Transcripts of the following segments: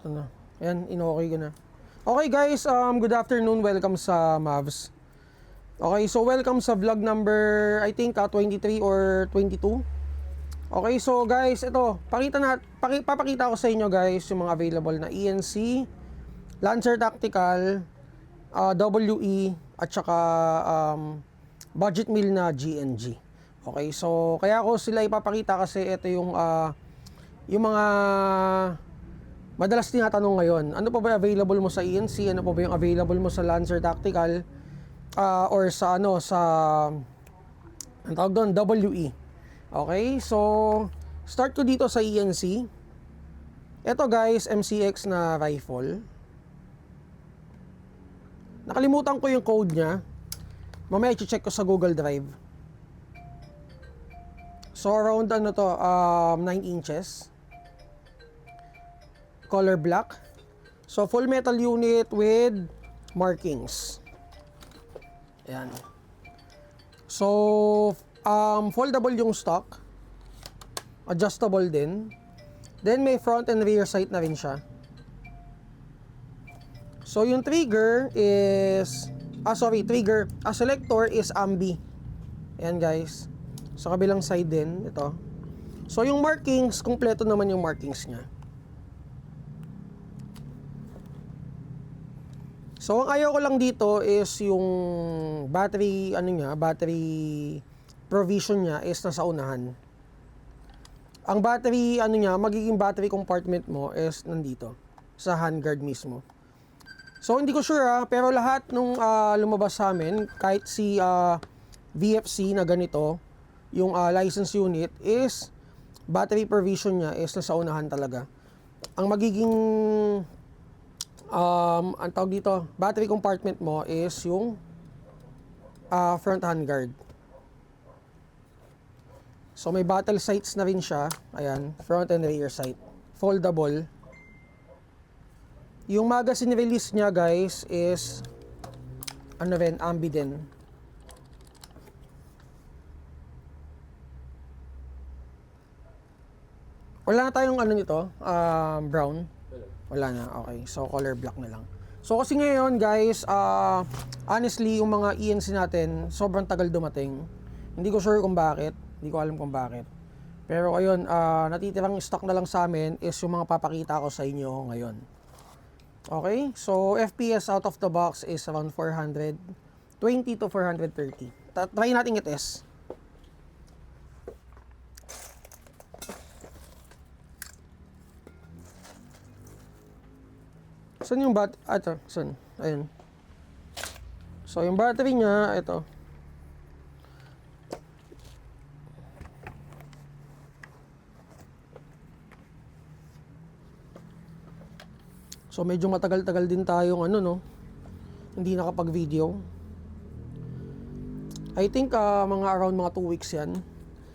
na. Ayan, in-okay ko na. Okay guys, good afternoon. Welcome sa Mavs. Okay, so welcome sa vlog number, I think, 23 or 22. Okay, so guys, ito, papakita ko sa inyo guys yung mga available na ENC, Lancer Tactical, WE, at saka budget meal na GNG. Okay, so kaya ko sila ipapakita kasi ito yung mga madalas tinatanong ngayon. Ano pa ba available mo sa ENC? Ano pa ba yung available mo sa Lancer Tactical? Or sa ano, sa ang tawag doon, WE. Okay, so start ko dito sa ENC. Ito guys, MCX na rifle. Nakalimutan ko yung code niya. Mamaya i-check ko sa Google Drive. So around ano to, 9 inches. Color black. So full metal unit with markings. Ayan. So foldable yung stock. Adjustable din. Then may front and rear sight na rin siya. So yung trigger is selector is ambi. Ayan guys. Sa kabilang side din ito. So yung markings, kumpleto naman yung markings niya. So ang ayaw ko lang dito is yung battery provision niya is nasa unahan. Ang battery magiging battery compartment mo is nandito sa handguard mismo. So hindi ko sure pero lahat nung lumabas sa amin, kahit si VFC na ganito, yung license unit is battery provision niya is nasa unahan talaga. Ang magiging ang tawag dito, battery compartment mo is yung front handguard. So may battle sights na rin siya. Ayan, front and rear sight. Foldable. Yung magazine release niya guys is ambi din. Wala na tayong nito, brown. Wala na, okay. So color black na lang. So kasi ngayon guys, honestly yung mga ENC natin sobrang tagal dumating. Hindi ko sure kung bakit. Hindi ko alam kung bakit. Pero ayun, natitirang stock na lang sa amin is yung mga papakita ko sa inyo ngayon. Okay, so FPS out of the box is around 420 to 430. Try natin i-test. Saan yung ito, saan? Ayun. So yung battery niya, ito. So medyo matagal-tagal din tayong hindi nakapag-video. I think mga around mga 2 weeks yan.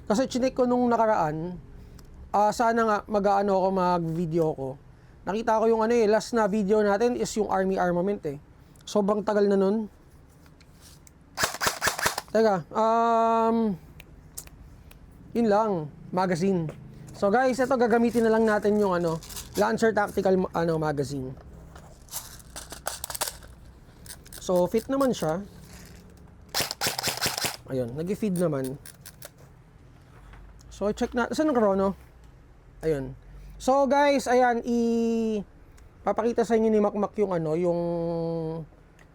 Kasi chinek ko nung nakaraan, sana nga ako mag-video ko. Nakita ko yung last na video natin is yung army armament Sobrang tagal na nun. Teka, yun lang, magazine. So guys, ito gagamitin na lang natin yung Lancer Tactical magazine. So fit naman siya. Ayun, nag-feed naman. So check na, saan ang chrono? Ayun. So guys, ayan, papakita sa inyo ni Makmak yung yung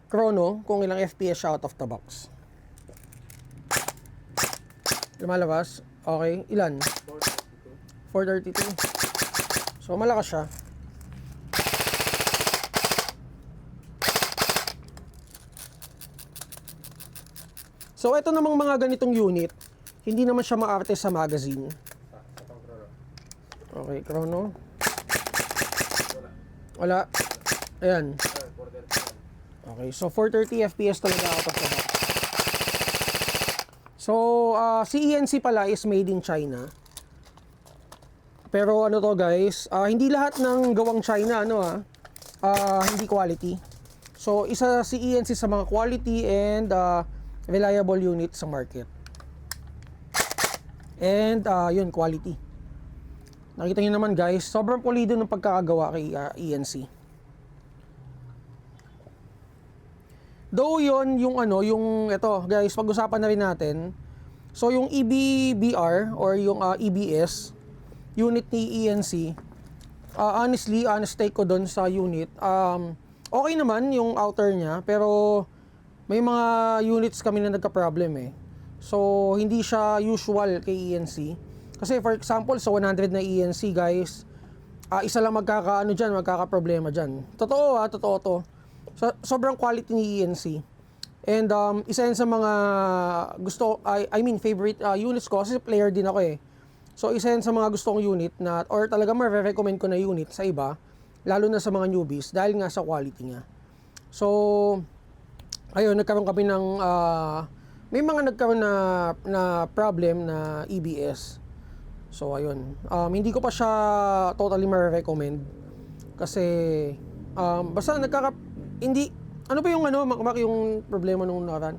chrono kung ilang FPS out of the box. Lumalabas? Okay, ilan? 432. So malakas siya. So ito namang mga ganitong unit, hindi naman siya maarte sa magazine. Okay, chrono. Wala. Ayan. Okay, so 430 FPS talaga out of the box. So, si ENC pala is made in China. Pero to guys, hindi lahat ng gawang China hindi quality. So, isa si ENC sa mga quality and reliable unit sa market. And yun, quality. Nakita niyo naman guys, sobrang pulido ng pagkakagawa kay ENC. Though yon yung ano, yung ito guys, pag-usapan na rin natin. So yung EBBR or yung EBS unit ni ENC, honestly, honest take ko doon sa unit, okay naman yung outer niya, pero may mga units kami na nagka-problem eh. So hindi siya usual kay ENC. Kasi for example, sa 100 na ENC guys, isa lang magkaka-problema dyan. Totoo totoo to. Sobrang quality ni ENC. And isa yan sa mga favorite units ko kasi player din ako eh. So isa yan sa mga gusto kong unit na or talaga ma-recommend ko na unit sa iba, lalo na sa mga newbies dahil nga sa quality niya. So ayun, nagkaroon kami ng may mga nagkaroon na problem na EBS. So ayun, hindi ko pa siya totally ma-recommend kasi basta hindi, ano ba yung yung problema nung nakaraan?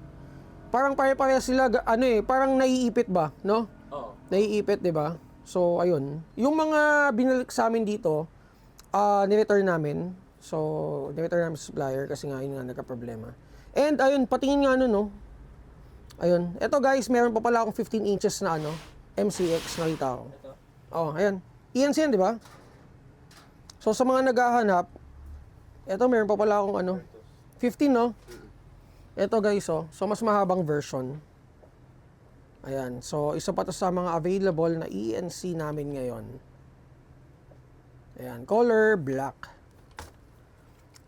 Parang pare-pareha sila, parang naiipit ba, no? Oo. Naiipit, di ba? So, ayun. Yung mga binalik sa amin dito, ni-return namin. So, ni-return namin sa supplier kasi nga yun nga nagka-problema. And, ayun, patingin nga no? Ayun. Eto guys, meron pa pala akong 15 inches na MCX, nakita ko. Oh, ayan. ENC yan, di ba? So, sa mga naghahanap, eto, meron pa pala akong 15, no? Eto guys, so mas mahabang version. Ayan, so isa pa to sa mga available na ENC namin ngayon. Ayan, color black.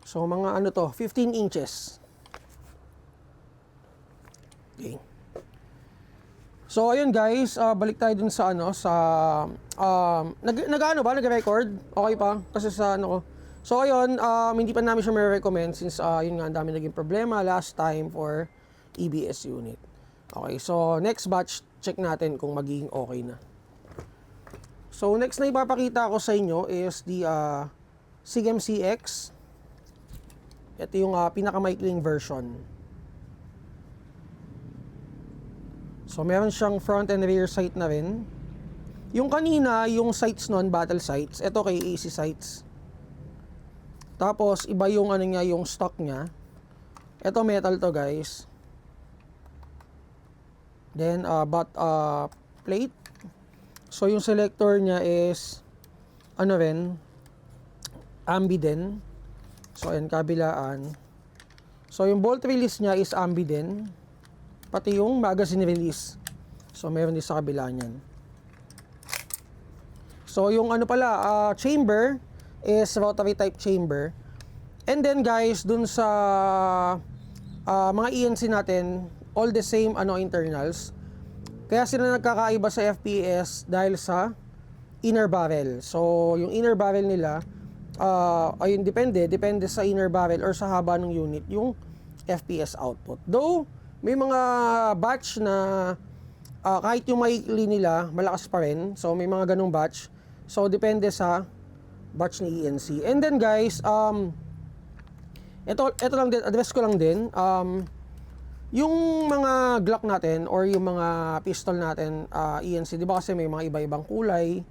So mga 15 inches. Okay. So ayun guys, balik tayo dun sa nag-record? Okay pa? Kasi sa So ayun, hindi pa namin siya may-recommend since yun nga, ang dami naging problema last time for EBS unit. Okay, so next batch, check natin kung magiging okay na. So next na ipapakita ko sa inyo is the SIG MCX. Ito yung pinakamaikling version. So meron siyang front and rear sight na rin. Yung kanina, yung sights nun, battle sights, ito kay AC sights. Tapos iba yung yung stock niya. Ito metal to guys. Then plate. So yung selector niya is ambi din. So ayan, kabilaan. So yung bolt release niya is ambi din. Pati yung magazine release. So meron din sa kabila niyan. So yung chamber is rotary type chamber. And then guys, dun sa mga ENC natin, all the same internals. Kaya sila nagkakaiba sa FPS dahil sa inner barrel. So yung inner barrel nila, ayun, depende sa inner barrel or sa haba ng unit yung FPS output. Though may mga batch na kahit yung maikli nila malakas pa rin. So may mga ganung batch. So depende sa batch ni ENC. And then guys, ito lang din, address ko lang din, yung mga Glock natin or yung mga pistol natin, ENC, di ba kasi may mga iba-ibang kulay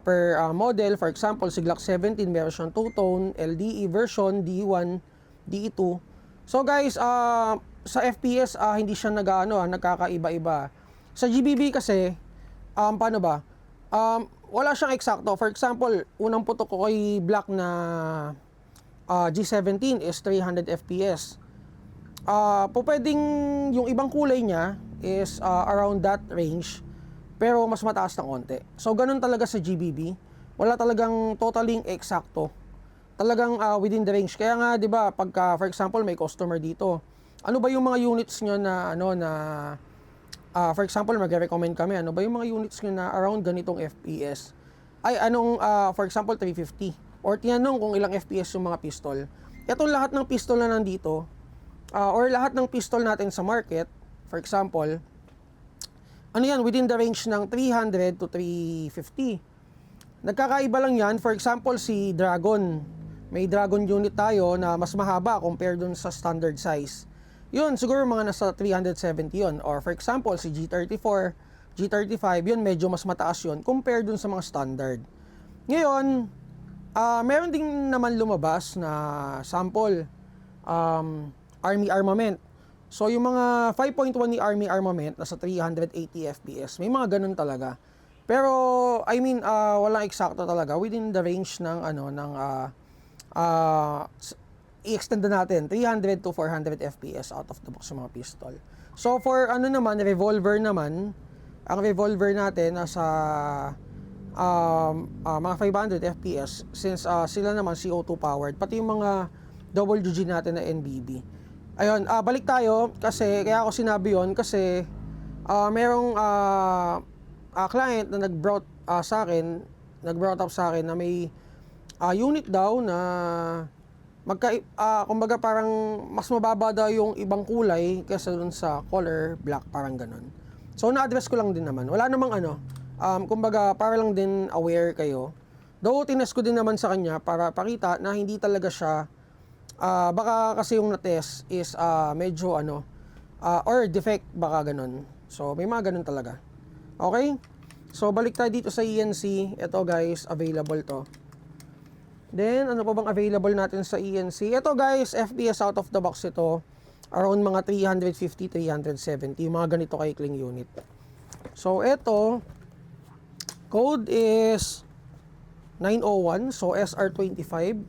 per model. For example, si Glock 17 meron siyang two-tone, LDE version, DE1, DE2. So guys, sa FPS, hindi siya nagkakaiba-iba. Sa GBB kasi, paano ba? Wala siyang eksakto. For example, unang putok ko kay Black na G17 is 300 FPS. Pwedeng yung ibang kulay niya is around that range, pero mas mataas ng konti. So, ganun talaga sa GBB. Wala talagang totaling eksakto. Talagang within the range. Kaya nga, di ba, pagka, for example, may customer dito, ano ba yung mga units nyo na for example, mag-recommend kami, ano ba yung mga units nyo na around ganitong FPS? For example, 350. Or tinanong kung ilang FPS yung mga pistol. Ito lahat ng pistol na nandito, or lahat ng pistol natin sa market, for example, within the range ng 300 to 350. Nagkakaiba lang yan, for example, si Dragon. May Dragon unit tayo na mas mahaba compared dun sa standard size. Yun, siguro mga nasa 370 yun. Or for example, si G34, G35, yun medyo mas mataas yun compared dun sa mga standard. Ngayon, meron din naman lumabas na sample, Army armament. So yung mga 5.1 ni Army armament nasa 380 FPS, may mga ganun talaga. Pero I mean, walang eksakto talaga within the range ng i-extend na natin 300 to 400 FPS out of the box yung mga pistol. So for revolver naman, ang revolver natin nasa mga 500 FPS since sila naman CO2 powered, pati yung mga WG natin na NBB. Ayun, balik tayo kasi kaya ako sinabi yon kasi merong client na nag-brought up sa akin na may unit daw na kumbaga parang mas mababa daw yung ibang kulay kaysa dun sa color black, parang ganun. So na-address ko lang din naman. Wala namang kumbaga para lang din aware kayo. Though tinest ko din naman sa kanya para pakita na hindi talaga siya baka kasi yung na-test is medyo or defect, baka ganun. So may mga ganun talaga. Okay? So balik tayo dito sa ENC. Ito guys, available to. Then ano pa bang available natin sa ENC? Ito guys, FPS out of the box ito. Around mga 350, 370. Yung mga ganito kay Kling unit. So ito, code is 901. So SR25.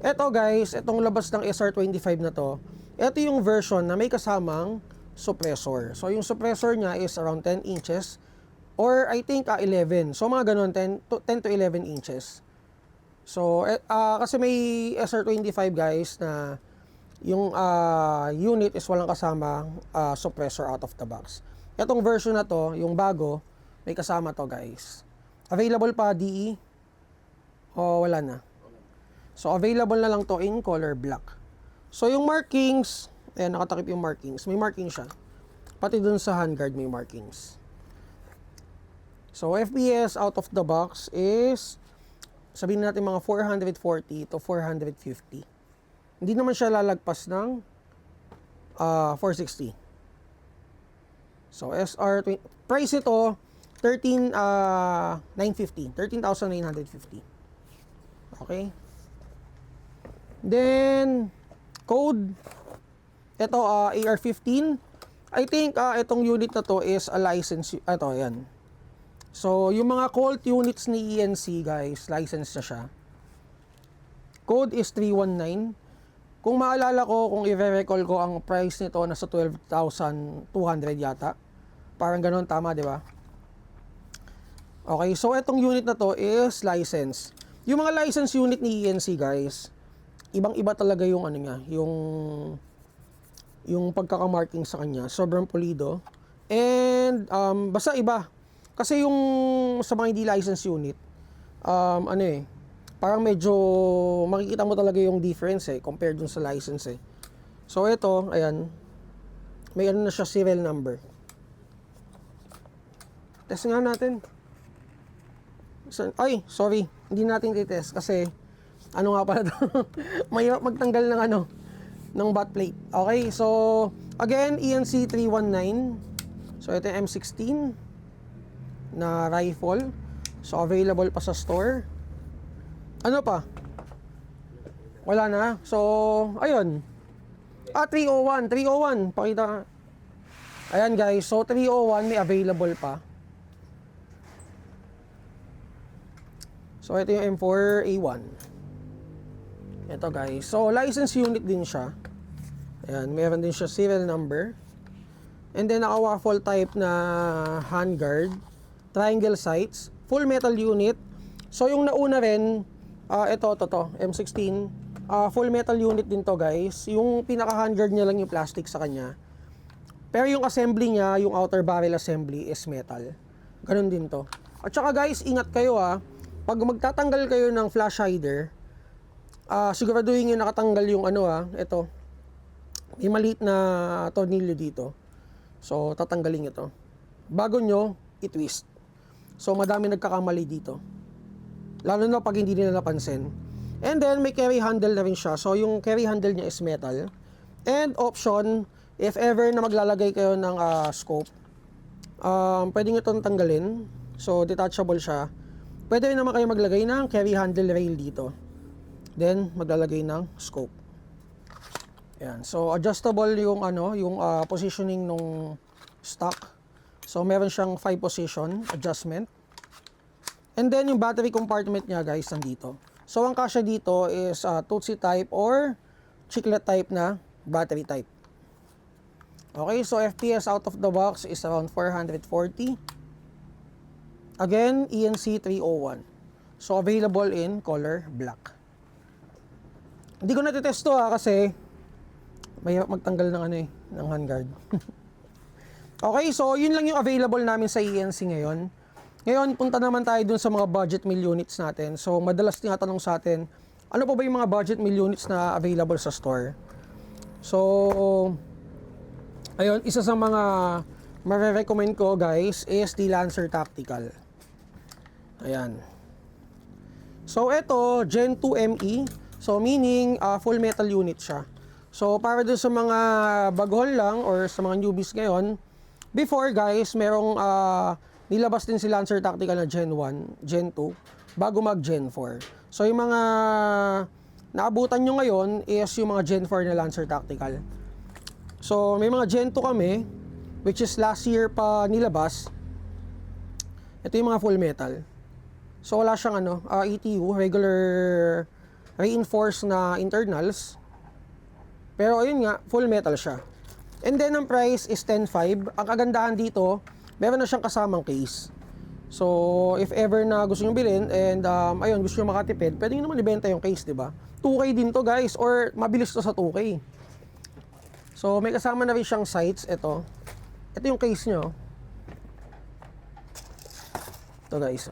Ito guys, itong labas ng SR25 na to, ito yung version na may kasamang suppressor. So yung suppressor niya is around 10 inches or I think 11. So mga ganun, 10 to 11 inches. So kasi may SR25 guys na yung unit is walang kasamang suppressor out of the box. Itong version na to, yung bago, may kasama to guys. Available pa DE? O wala na? So, available na lang to in color black. So, yung markings, ayan, nakatakip yung markings. May marking siya. Pati dun sa handguard may markings. So, FPS out of the box is, sabihin natin mga 440 to 450. Hindi naman siya lalagpas ng 460. So, price ito, 13,950. Okay? Then, code, ito AR-15. I think itong unit na to is a license, ito, yan. So, yung mga Colt units ni ENC guys, license na siya. Code is 319. Kung maalala ko, kung i-recall ko, ang price nito nasa 12,200 yata. Parang ganun, tama, di ba? Okay, so itong unit na to is license. Yung mga license unit ni ENC guys, ibang-iba talaga yung niya, yung pagkaka-marking sa kanya, sobrang pulido. And basta iba. Kasi yung sa mga hindi license unit, parang medyo makikita mo talaga yung difference compared dun sa license So ito, ayan, may na siya, serial number. Test nga natin. Ay, sorry, hindi natin i-test kasi ano nga pala to? Mahirap magtanggal ng ng butt plate. Okay, so again, ENC 319. So ito yung M16 na rifle. So available pa sa store. Ano pa? Wala na. So ayun. 301, 301. Pakita. Ayan guys, so 301 may available pa. So ito yung M4A1. Ito guys. So, license unit din siya. Ayan, meron din siya serial number. And then, naka-waffle type na handguard. Triangle sights. Full metal unit. So, yung nauna rin, ito, M16. Full metal unit din to guys. Yung pinaka-handguard niya lang yung plastic sa kanya. Pero yung assembly niya, yung outer barrel assembly is metal. Ganun din to. At saka guys, ingat kayo pag magtatanggal kayo ng flash hider, siguraduhin nyo nakatanggal yung ito. May maliit na tornilyo dito. So, tatanggalin ito. Bago nyo, i-twist. So, madami nagkakamali dito. Lalo na pag hindi nila napansin. And then, may carry handle na rin siya. So, yung carry handle niya is metal. And option, if ever na maglalagay kayo ng scope, Pwede nyo itong tanggalin. So, detachable siya. Pwede rin naman kayo maglagay ng carry handle rail dito. Then, maglalagay ng scope. Ayan. So, adjustable yung, yung positioning nung stock. So, meron siyang 5 position adjustment. And then, yung battery compartment niya, guys, nandito. So, ang kasya dito is Tootsie type or chiclet type na battery type. Okay, so FPS out of the box is around 440. Again, ENC 301. So, available in color black. Hindi ko natitest to kasi mahirap magtanggal ng ng handguard. Okay, so yun lang yung available namin sa ENC ngayon. Ngayon, punta naman tayo dun sa mga budget meal units natin. So, madalas tinatanong sa atin, ano pa ba yung mga budget meal units na available sa store? So, ayun, isa sa mga mare-recommend ko, guys, is the Lancer Tactical. Ayan. So, ito, Gen 2 ME. So, meaning, full metal unit siya. So, para dun sa mga baguhol lang or sa mga newbies ngayon, before, guys, merong nilabas din si Lancer Tactical na Gen 1, Gen 2, bago mag Gen 4. So, yung mga naabutan nyo ngayon is yung mga Gen 4 na Lancer Tactical. So, may mga Gen 2 kami, which is last year pa nilabas. Ito yung mga full metal. So, wala siyang ETU, regular reinforced na internals. Pero, ayun nga, full metal siya. And then, ang price is 10.5. Ang kagandahan dito, meron na siyang kasamang case. So, if ever na gusto nyo bilhin and ayun, gusto nyo makatipid, pwede nyo naman ibenta yung case, di ba? 2K din to, guys, or mabilis to sa 2K. So, may kasama na rin siyang sights. Ito yung case nyo. Ito, guys.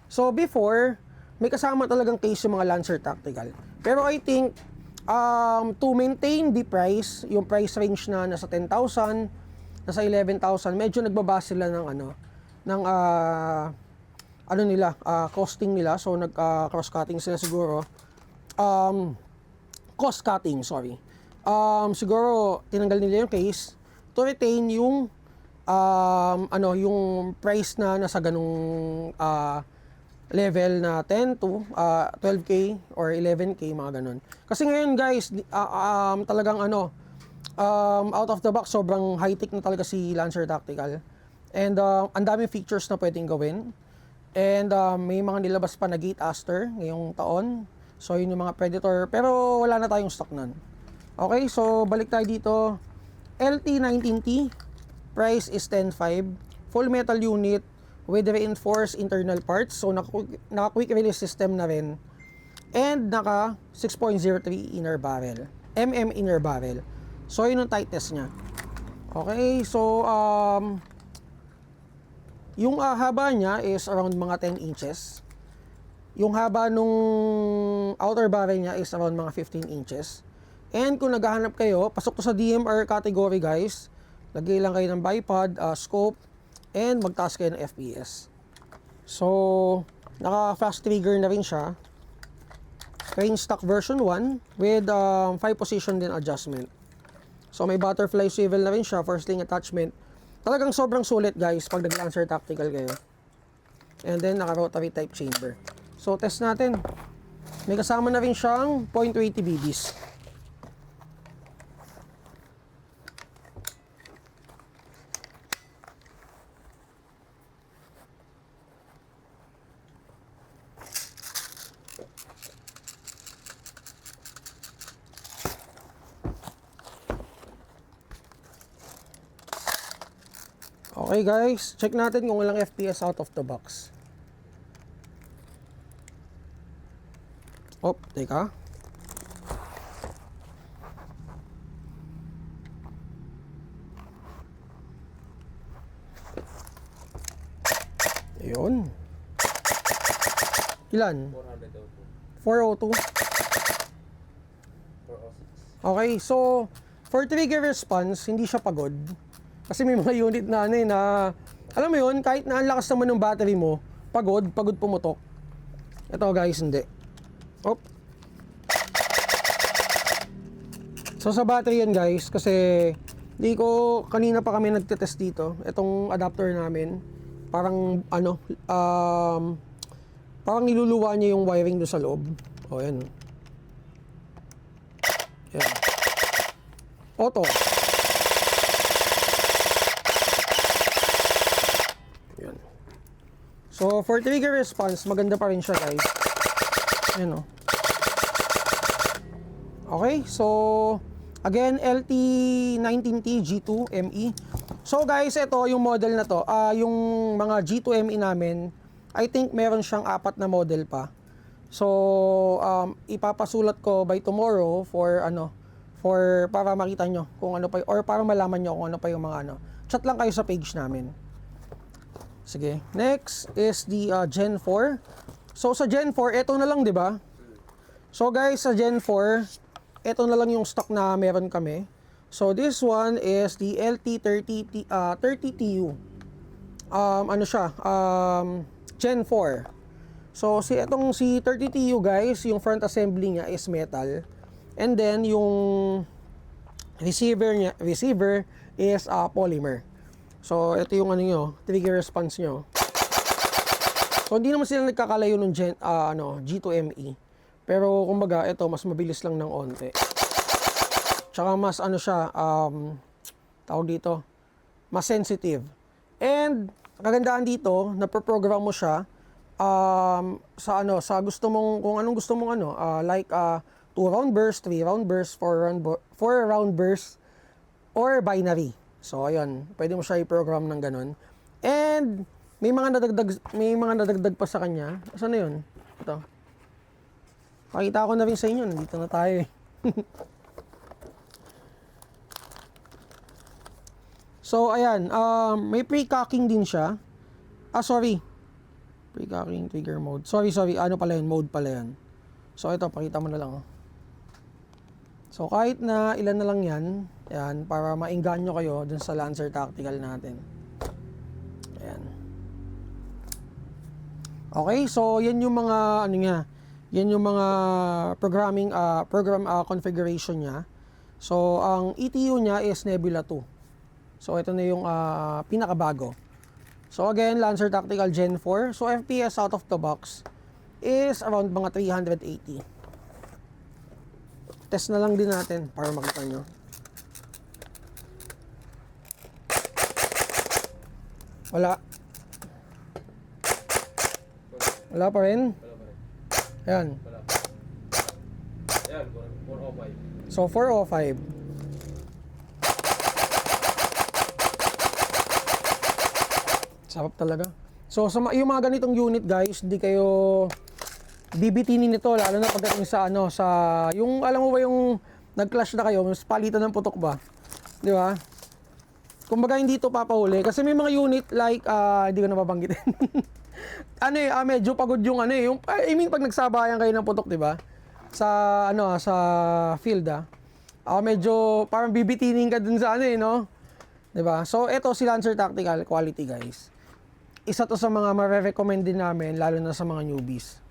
So, before, may kasama talagang case yung mga Lancer Tactical. Pero I think, to maintain the price, yung price range na nasa 10,000, nasa 11,000, medyo nagbaba sila ng costing nila. So, cross-cutting sila siguro. Cost-cutting, sorry. Siguro, tinanggal nila yung case to retain yung, yung price na nasa ganung level na 10 to 12K or 11K, mga ganun. Kasi ngayon, guys, talagang out of the box, sobrang high-tech na talaga si Lancer Tactical. And ang daming features na pwedeng gawin. And may mga nilabas pa na Gate Aster ngayong taon. So, yun yung mga Predator. Pero wala na tayong stock nun. Okay, so balik tayo dito. LT19T, price is 10.5. Full metal unit with reinforced internal parts. So, naka-quick release system na rin. And naka 6.03 inner barrel. Inner barrel. So, yun yung tightness niya. Okay, so, yung haba niya is around mga 10 inches. Yung haba nung outer barrel niya is around mga 15 inches. And kung naghahanap kayo, pasok to sa DMR category, guys. Lagay lang kayo ng bipod, scope, and magtaas kayo ng FPS. So, naka-fast trigger na rin siya. Range stock version 1 with 5 position din adjustment. So, may butterfly swivel na rin siya for sling attachment. Talagang sobrang sulit, guys, pag nag-Lancer Tactical kayo. And then, naka-rotary type chamber. So, test natin. May kasama na rin siyang .20 BBs. Okay, guys, check natin kung ilang FPS out of the box. Teka. Ayun. Ilan? 402. Okay, so for trigger response, hindi siya pagod. Kasi may mga unit na alam mo yun, kahit na ang lakas naman ng battery mo, pagod pumutok. Ito, guys, hindi. So sa battery yan, guys, kasi Di ko, kanina pa kami nagtetest dito. Itong adapter namin, parang ano, parang niluluwa niya yung wiring doon sa loob. O, yan. Yan. Auto. Yan. So, for trigger response, maganda pa rin siya, guys. Yan, o. Okay, so again, LT19T G2ME. So guys, ito yung model na to, yung mga G2ME namin, I think meron siyang 4 na model pa. So ipapasulat ko by tomorrow for para makita nyo kung ano pa, or para malaman nyo kung ano pa yung mga ano. Chat lang kayo sa page namin. Sige, next is the Gen 4. So sa Gen 4, ito na lang, 'di ba? So guys, sa Gen 4, ito na lang yung stock na meron kami. So this one is the LT30TU. Ano siya? Gen 4. So si 30TU guys, yung front assembly niya is metal. And then yung receiver is polymer. So ito yung ano nyo, trigger response nyo. So hindi naman sila nagkakalayo ng G2ME. Pero kumbaga, ito mas mabilis lang ng onte. Tsaka mas ano siya, tawag dito, mas sensitive. And kagandahan dito, naproprogram mo siya sa gusto mong, kung anong gusto mong like 2 round burst, 3 round burst, 4 round burst, or binary. So ayun, pwede mo siya i-program ng ganun. And may mga nadagdag pa sa kanya. Saan na yun? Ito. Pakita ko na rin sa inyo, nandito na tayo eh. So ayan, may pre-cocking din siya. Sorry. Pre-cocking trigger mode. Sorry, ano pala yun? Mode pala yan. So ito, pakita mo na lang. So kahit na ilan na lang yan, para maingganyo kayo dun sa Lancer Tactical natin. Ayan. Okay, so yan yung mga yan yung mga program configuration niya. So ang ETU niya is Nebula 2. So ito na yung pinakabago. So again, Lancer Tactical Gen 4. So FPS out of the box is around mga 380. Test na lang din natin para makita nyo. Wala pa rin. Ayan. Ayan, 405. So 405. Sarap talaga. So yung mga ganitong unit guys, hindi kayo bibitinin nito lalo na pagdating sa yung alam mo ba yung nag-clash na kayo, mas palitan ng putok ba? Di ba? Kumbaga hindi ito papahuli kasi may mga unit like hindi ko na babanggitin. Medyo pagod yung yung I mean pag nagsabayan kayo ng putok, 'di ba? Sa sa field medyo parang bibitinin ka dun sa no? 'Di ba? So ito si Lancer Tactical quality, guys. Isa to sa mga mare-recommend din namin lalo na sa mga newbies.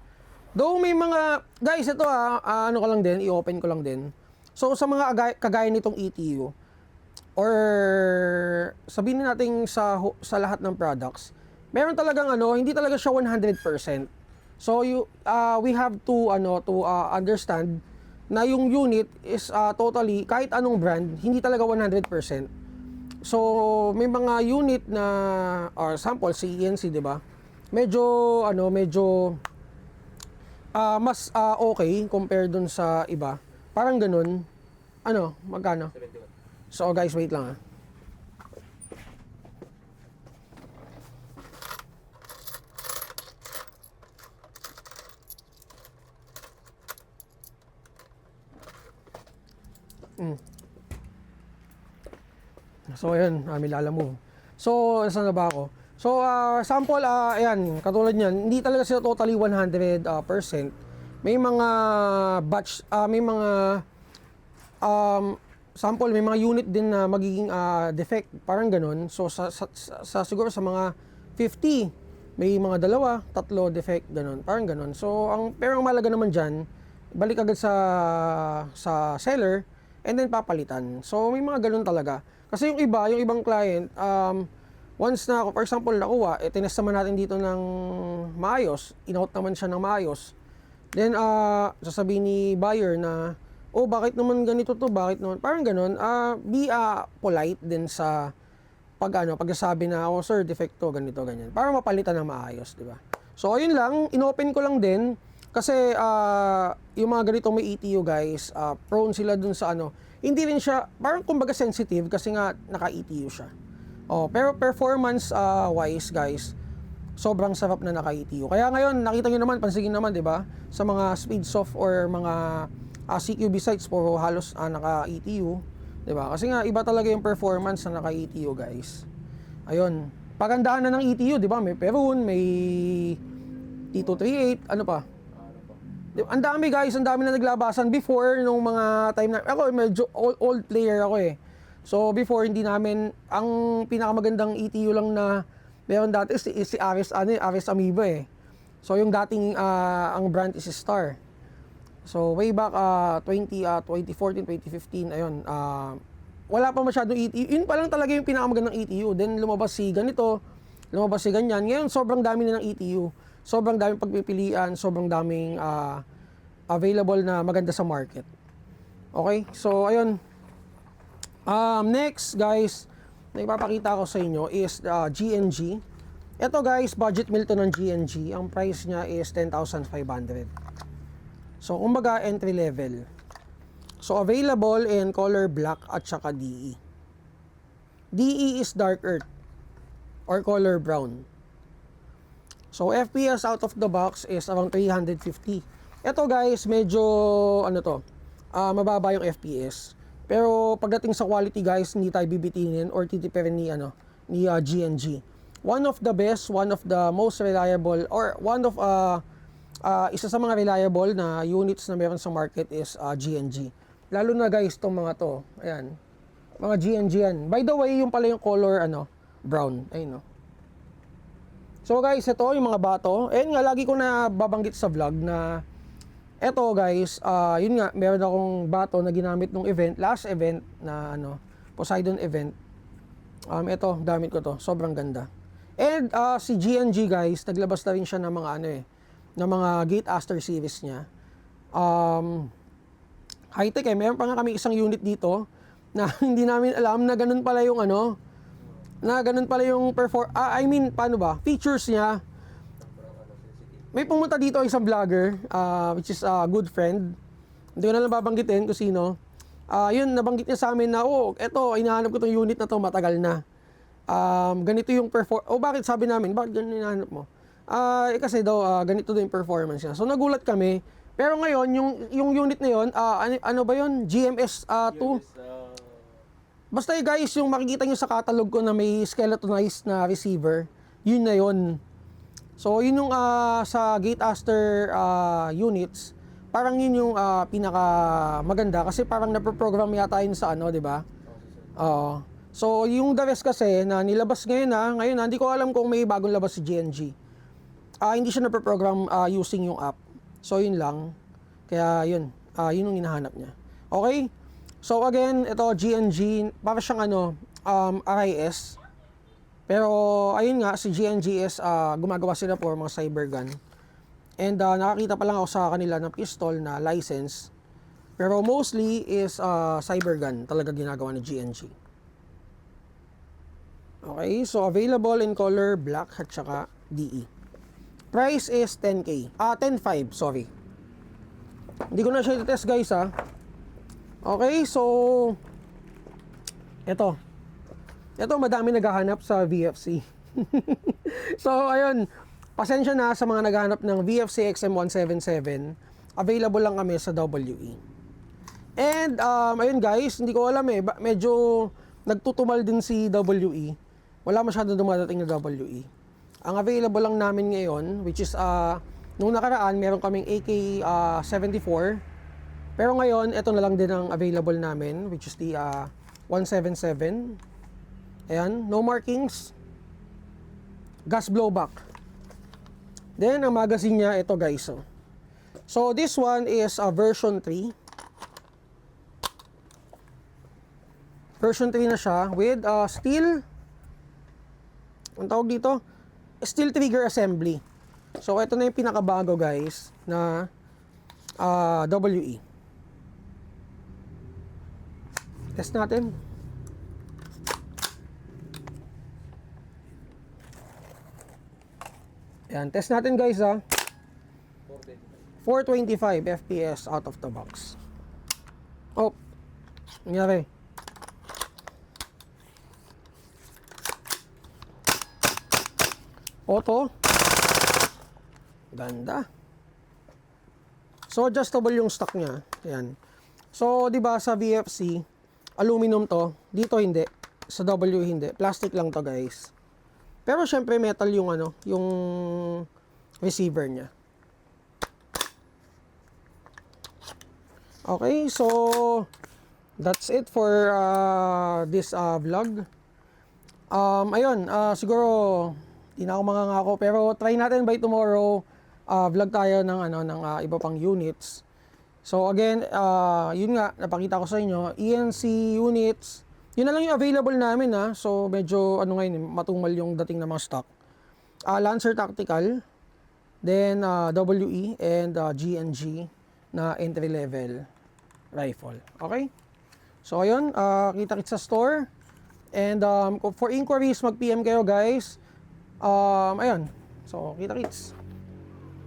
Though may mga guys ito ko lang din, i-open ko lang din. So sa mga kagaya nitong ETU or sabihin natin sa lahat ng products, meron talagang hindi talaga siya 100%. So we have to understand na yung unit is totally kahit anong brand, hindi talaga 100%. So may mga unit na or sample si ENC, 'di ba? Medyo mas okay compared dun sa iba. Parang ganun. Magkano? 71. So guys, wait lang So ayan, may lalamove. So saan na ba ako? So sample, ayan, katulad niyan, hindi talaga sila totally 100%. May mga batch, may mga sample, may mga unit din na magiging defect, parang ganun. So siguro sa mga 50, may mga 2, 3 defect, ganun, parang ganun. So pero ang mahalaga naman diyan, balik agad sa seller and then papalitan. So may mga ganun talaga. Kasi yung ibang client, once na, for example, nakuha, tinest naman natin dito ng maayos, in-out naman siya ng maayos, then, sasabihin ni buyer na, oh, bakit naman ganito to, bakit naman, parang ganun, be polite din sa pagsasabi na, oh, sir, defecto, ganito, ganyan, para mapalitan ng maayos, di ba? So, ayun lang, inopen ko lang din, kasi, yung mga ganitong may ETU, guys, prone sila dun sa hindi rin siya, parang kumbaga sensitive, kasi nga, naka-ETU siya. Oh, pero performance wise, guys, sobrang sarap na naka-ETU. Kaya ngayon, nakita niyo naman, pansinin naman, 'di ba? Sa mga Speedsoft or mga CQB sites, puro halos naka-ETU, 'di ba? Kasi nga iba talaga yung performance na naka-ETU, guys. Ayun. Pagandahan na ng ETU, 'di ba? May Perun, may T238, ano pa? Ang dami, guys, ang dami na naglabasan before nung mga time na ako medyo old player ako eh. So before hindi namin ang pinakamagandang ETU lang na meron dati is si Ares Ares Amoeba eh. So yung dating ang brand is Star. So way back 2014, 2015 ayun, wala pa masyadong ETU. Yun pa lang talaga yung pinakamagandang ETU. Then lumabas si ganito, lumabas si ganyan. Ngayon sobrang dami na ng ETU. Sobrang daming pagpipilian, sobrang daming available na maganda sa market. Okay? So ayun. Next, guys, na ipapakita ko sa inyo is GNG. Ito, guys, budget meal to ng GNG. Ang price niya is 10,500. So, kumbaga, entry level. So, available in color black at saka DE. DE is dark earth or color brown. So, FPS out of the box is around 350. Ito, guys, medyo, mababa yung FPS. Pero pagdating sa quality, guys, hindi tayo bibitinin or titipirin ni GNG. One of the best, one of the most reliable, or one of isa sa mga reliable na units na meron sa market is GNG. Lalo na, guys, itong mga to. Ayan. Mga GNG yan. By the way, yung pala yung color brown. Ayun, no. So, guys, ito yung mga bato. Ayun nga, lagi ko na babanggit sa vlog na eto, guys, yun nga, meron akong bato na ginamit nung event, last event na Poseidon event. Ito, gamit ko to, sobrang ganda. And si GNG, guys, naglabas na rin siya ng mga ng mga Gate Aster series niya. High tech meron pa nga kami isang unit dito na hindi namin alam na ganun pala yung paano ba? Features niya. May pumunta dito isang vlogger, which is a good friend. Hindi ko na lang babanggitin kung sino. Yun, nabanggit niya sa amin na, eto, hinahanap ko itong unit na to matagal na. Ganito yung bakit sabi namin, bakit ganito hinahanap mo? Kasi daw, ganito daw yung performance niya. So, nagulat kami. Pero ngayon, yung unit na yun, ano ba yun? GMS 2? Basta guys, yung makikita nyo sa catalog ko na may skeletonized na receiver, yun na yun. So, yun yung sa Gate Aster units, parang yun yung pinaka maganda kasi parang naproprogram yata yun sa di ba? So, yung the rest kasi na nilabas ngayon hindi ko alam kung may bagong labas si GNG. Hindi siya naproprogram using yung app. So, yun lang. Kaya yun, yun yung hinahanap niya. Okay? So, again, ito GNG, para siyang RIS. Pero, ayun nga, si GNG is gumagawa sila for mga cyber gun. And nakakita pa lang ako sa kanila ng pistol na license. Pero mostly is cyber gun talaga ginagawa ni GNG. Okay, so available in color black at saka DE. Price is 10K. 10.5, sorry. Hindi ko na siya i-test, guys, Okay, so ito madami naghahanap sa VFC. So, ayun, pasensya na sa mga naghahanap ng VFC XM177. Available lang kami sa WE. And, ayun guys, hindi ko alam medyo nagtutumal din si WE. Wala masyado dumadating na WE. Ang available lang namin ngayon, which is, nung nakaraan, meron kaming AK-74. Pero ngayon, ito na lang din ang available namin, which is the 177. Ayan, no markings. Gas blowback. Then, ang magazine niya, ito guys. So, this one is version 3. Version 3 na siya with steel, ang tawag dito, steel trigger assembly. So ito na yung pinakabago guys na WE. Test natin. Ayan, test natin guys 425 FPS out of the box. Oh, nangyari. Auto. Ganda. So adjustable yung stock niya. Ayan. So, 'di ba sa VFC, aluminum to, dito hindi. Sa W hindi. Plastic lang to, guys. Pero syempre metal yung yung receiver niya. Okay, so that's it for this vlog. Ayun, siguro di na ako mangangako pero try natin by tomorrow vlog tayo ng ng iba pang units. So again, yun nga napakita ko sa inyo, ENC units. Yun na lang yung available namin So medyo ngayon matumal yung dating ng mga stock. Lancer Tactical, then WE and GNG na entry level rifle. Okay? So ayun, kita-kits sa store. And for inquiries, mag-PM kayo guys. Ayun. So kita-kits.